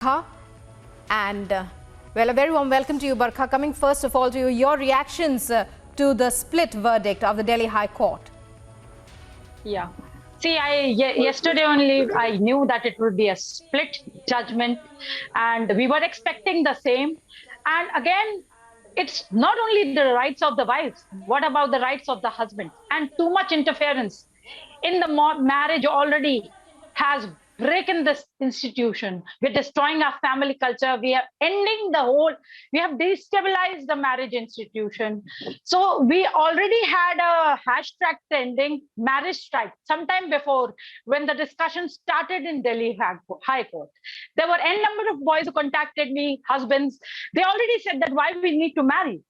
Barkha. And well, a very warm welcome to you, Barkha. Coming first of all to you, your reactions to the split verdict of the Delhi High Court. Yeah. See, yesterday only I knew that it would be a split judgment, and we were expecting the same. And again, it's not only the rights of the wives. What about the rights of the husband? And too much interference in the marriage already has broken this institution. We're destroying our family culture. We are ending the whole. We have destabilized the marriage institution. So we already had a hashtag trending marriage strike sometime before when the discussion started in Delhi High Court. There were n number of boys who contacted me, husbands. They already said that why we need to marry.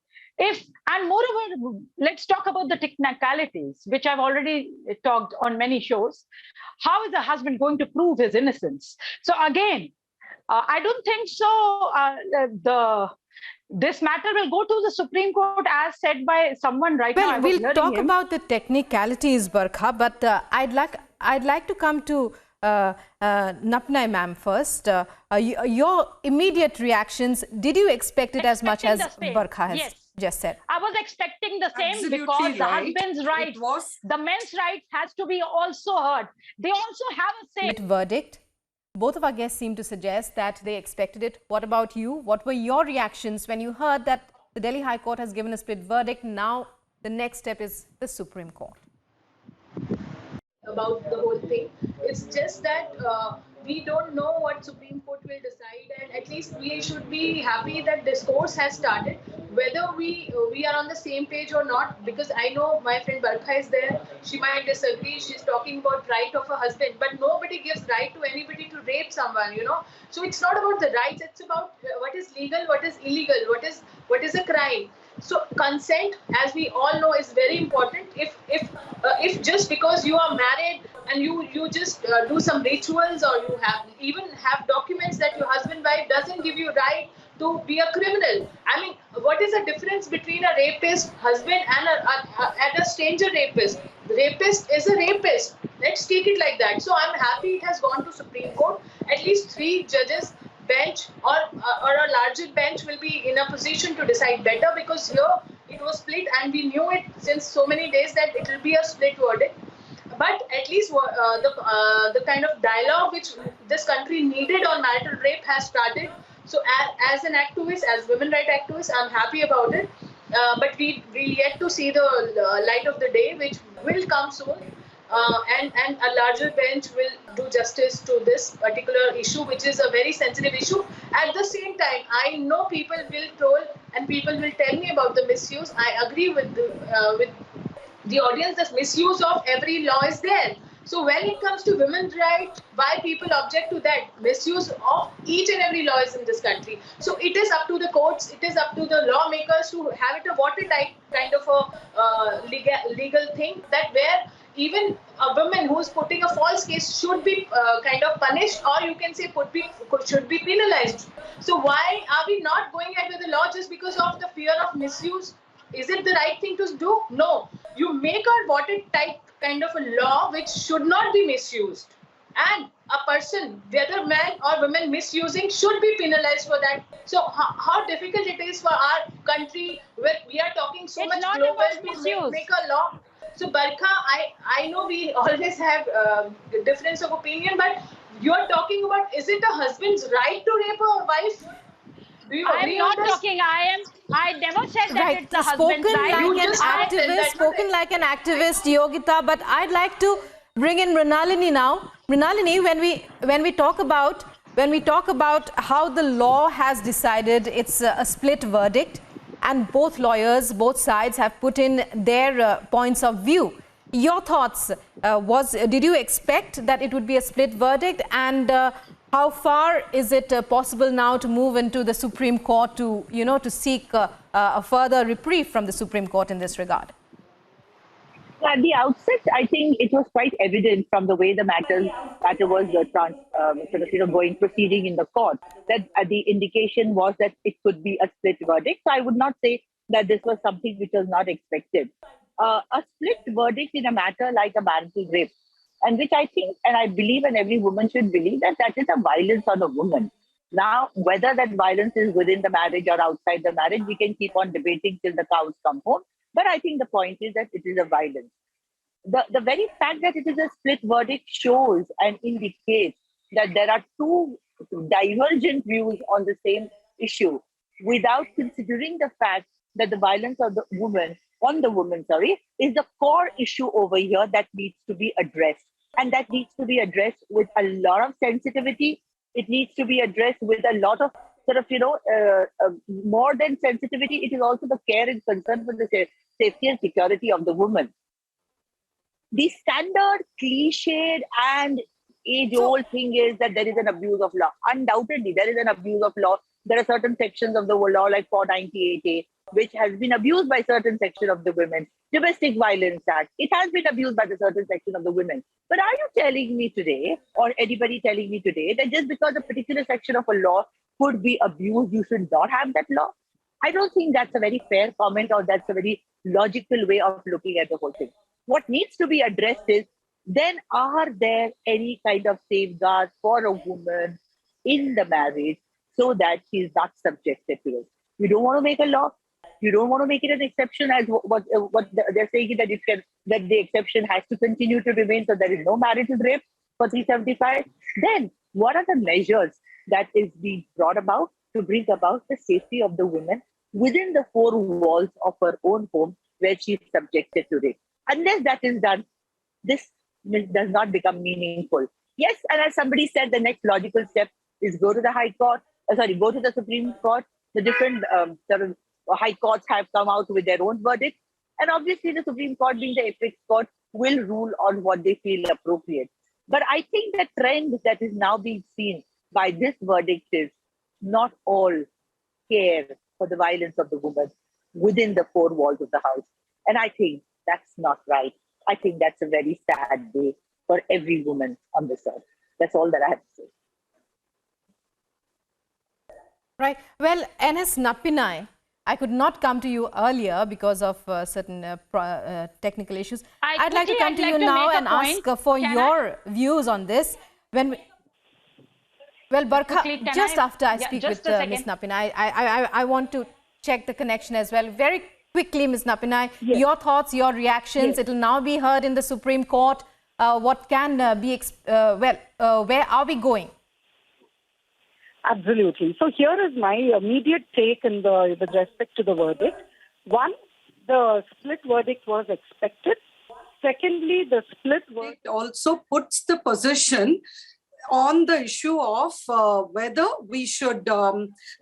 If and moreover, let's talk about the technicalities, which I've already talked on many shows. How is the husband going to prove his innocence? So again, I don't think so. This matter will go to the Supreme Court, as said by someone right now. Well, we'll talk about the technicalities, Barkha, but I'd like to come to Napnai ma'am first. Your immediate reactions. Did you expect it as much as Barkha has just said? I was expecting the same. Absolutely, because the husband's right, the men's right has to be also heard. They also have a say. Verdict. Both of our guests seem to suggest that they expected it. What about you? What were your reactions when you heard that the Delhi High Court has given a split verdict? Now the next step is the Supreme Court. About the whole thing, it's just that we don't know what Supreme Court will decide, and at least we should be happy that discourse has started, whether we are on the same page or not. Because I know my friend Barkha is there, she might disagree. She's talking about right of a husband, but nobody gives right to anybody to rape someone, so it's not about the rights, it's about what is legal, what is illegal, what is a crime. So consent, as we all know, is very important. If just because you are married and you just do some rituals, or you have documents that your husband wife doesn't give you right to be a criminal. I mean, what is the difference between a rapist husband and a stranger rapist? The rapist is a rapist. Let's take it like that. So I'm happy it has gone to Supreme Court. At least 3 judges bench or a larger bench will be in a position to decide better, because here it was split and we knew it since so many days that it will be a split verdict. But at least the kind of dialogue which this country needed on marital rape has started. So as an activist, as women rights activist, I'm happy about it. But we yet to see the light of the day, which will come soon. And a larger bench will do justice to this particular issue, which is a very sensitive issue. At the same time, I know people will troll and people will tell me about the misuse. I agree with the audience that misuse of every law is there. So when it comes to women's rights, why people object to that? Misuse of each and every law is in this country. So it is up to the courts, it is up to the lawmakers to have it a watertight kind of a legal thing, that where even a woman who is putting a false case should be kind of punished, or you can say should be penalized. So why are we not going ahead with the law just because of the fear of misuse? Is it the right thing to do? No. You make a watertight kind of a law which should not be misused. And a person, whether man or woman misusing, should be penalized for that. So how difficult it is for our country, where we are talking so much global, to make a law. So Barkha, I know we always have difference of opinion, but you are talking about, is it a husband's right to rape a wife? Do you agree? I'm not talking. I never said that it's the husband's right. Spoken like an activist, Yogita. But I'd like to bring in Mrinalini now. Mrinalini, when we talk about how the law has decided it's a split verdict, and both lawyers, both sides have put in their points of view. Your thoughts, did you expect that it would be a split verdict? And how far is it possible now to move into the Supreme Court to seek a further reprieve from the Supreme Court in this regard? At the outset, I think it was quite evident from the way the matter was proceeding in the court, that the indication was that it could be a split verdict. So I would not say that this was something which was not expected. A split verdict in a matter like a marital rape, and which I think, and I believe, and every woman should believe, that is a violence on a woman. Now, whether that violence is within the marriage or outside the marriage, we can keep on debating till the cows come home. But I think the point is that it is a violence. The very fact that it is a split verdict shows and indicates that there are two divergent views on the same issue without considering the fact that the violence of the woman on the woman, is the core issue over here that needs to be addressed. And that needs to be addressed with a lot of sensitivity. It needs to be addressed with a lot of more than sensitivity. It is also the care and concern for the safety and security of the woman. The standard, cliched, and age-old thing is that there is an abuse of law. Undoubtedly, there is an abuse of law. There are certain sections of the law, like 498A, which has been abused by certain section of the women. Domestic Violence Act, it has been abused by the certain section of the women. But are you telling me today, or anybody telling me today, that just because a particular section of a law could be abused, you should not have that law? I don't think that's a very fair comment, or that's a very logical way of looking at the whole thing. What needs to be addressed is, then are there any kind of safeguards for a woman in the marriage so that she is not subjected to it? You don't want to make a law. You don't want to make it an exception, as what they're saying, that that the exception has to continue to remain, so there is no marital rape for 375. Then what are the measures that is being brought about to bring about the safety of the woman within the four walls of her own home where she is subjected to rape? Unless that is done, this does not become meaningful. Yes, and as somebody said, the next logical step is go to the go to the Supreme Court. The different high courts have come out with their own verdict. And obviously the Supreme Court, being the apex court, will rule on what they feel appropriate. But I think the trend that is now being seen by this verdict is not all care for the violence of the woman within the four walls of the house. And I think that's not right. I think that's a very sad day for every woman on this earth. That's all that I have to say. Right. Well, NS Nappinai, I could not come to you earlier because of certain technical issues. I'd like to come to you now and ask for your views on this. Well, Barkha, just after I speak with Ms. Nappinai, I want to check the connection as well. Very quickly, Ms. Nappinai, your thoughts, your reactions. It will now be heard in the Supreme Court. What can be, where are we going? Absolutely. So here is my immediate take with respect to the verdict. One, the split verdict was expected. Secondly, the split verdict also puts the position on the issue of whether we should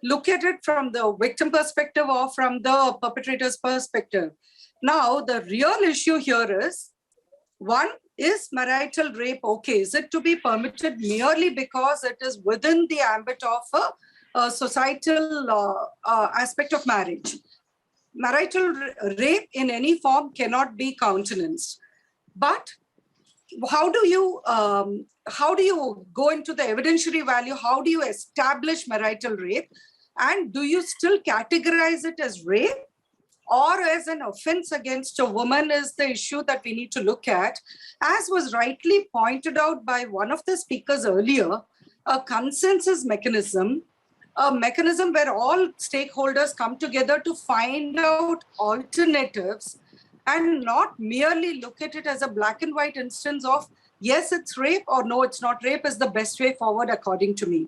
look at it from the victim perspective or from the perpetrator's perspective. Now, the real issue here is, one, is marital rape okay? Is it to be permitted merely because it is within the ambit of a societal aspect of marriage? Marital rape in any form cannot be countenanced. But how do you go into the evidentiary value? How do you establish marital rape? And do you still categorize it as rape or as an offense against a woman is the issue that we need to look at. As was rightly pointed out by one of the speakers earlier, a consensus mechanism, a mechanism where all stakeholders come together to find out alternatives and not merely look at it as a black and white instance of yes, it's rape or no, it's not rape is the best way forward, according to me.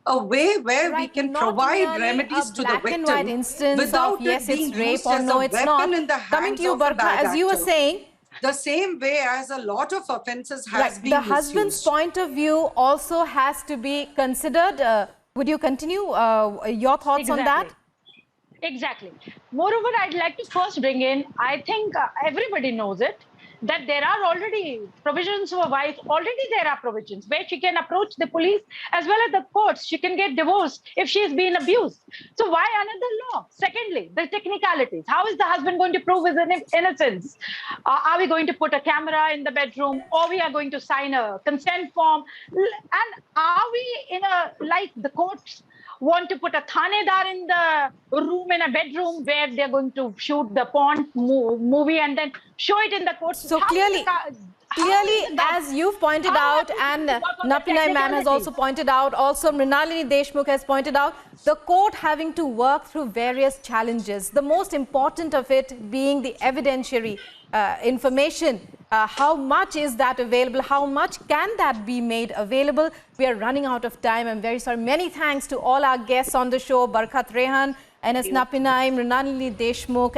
A way where we can provide remedies to the victim without yes, it being it's rape used or as no, a it's weapon not. in the Coming hands to you, of a Barkha, bad as you were actor. saying, The same way as a lot of offences has been the husband's misused. point of view also has to be considered. Would you continue your thoughts on that? Exactly. Moreover, I'd like to first bring in, I think everybody knows it, that there are already provisions for wife. Already there are provisions where she can approach the police as well as the courts. She can get divorced if she is being abused. So why another law? Secondly, the technicalities. How is the husband going to prove his innocence? Are we going to put a camera in the bedroom, or we are going to sign a consent form? And are we in a, like the courts want to put a thanedar in the room, in a bedroom where they're going to shoot the porn movie and then show it in the court. So clearly, clearly, as you've pointed out, and Napinai Man has also pointed out, also Mrinalini Deshmukh has pointed out, the court having to work through various challenges. The most important of it being the evidentiary information. How much is that available? How much can that be made available? We are running out of time. I'm very sorry. Many thanks to all our guests on the show, Barkhat Rehan, NS Napinai, Mrinalini Deshmukh,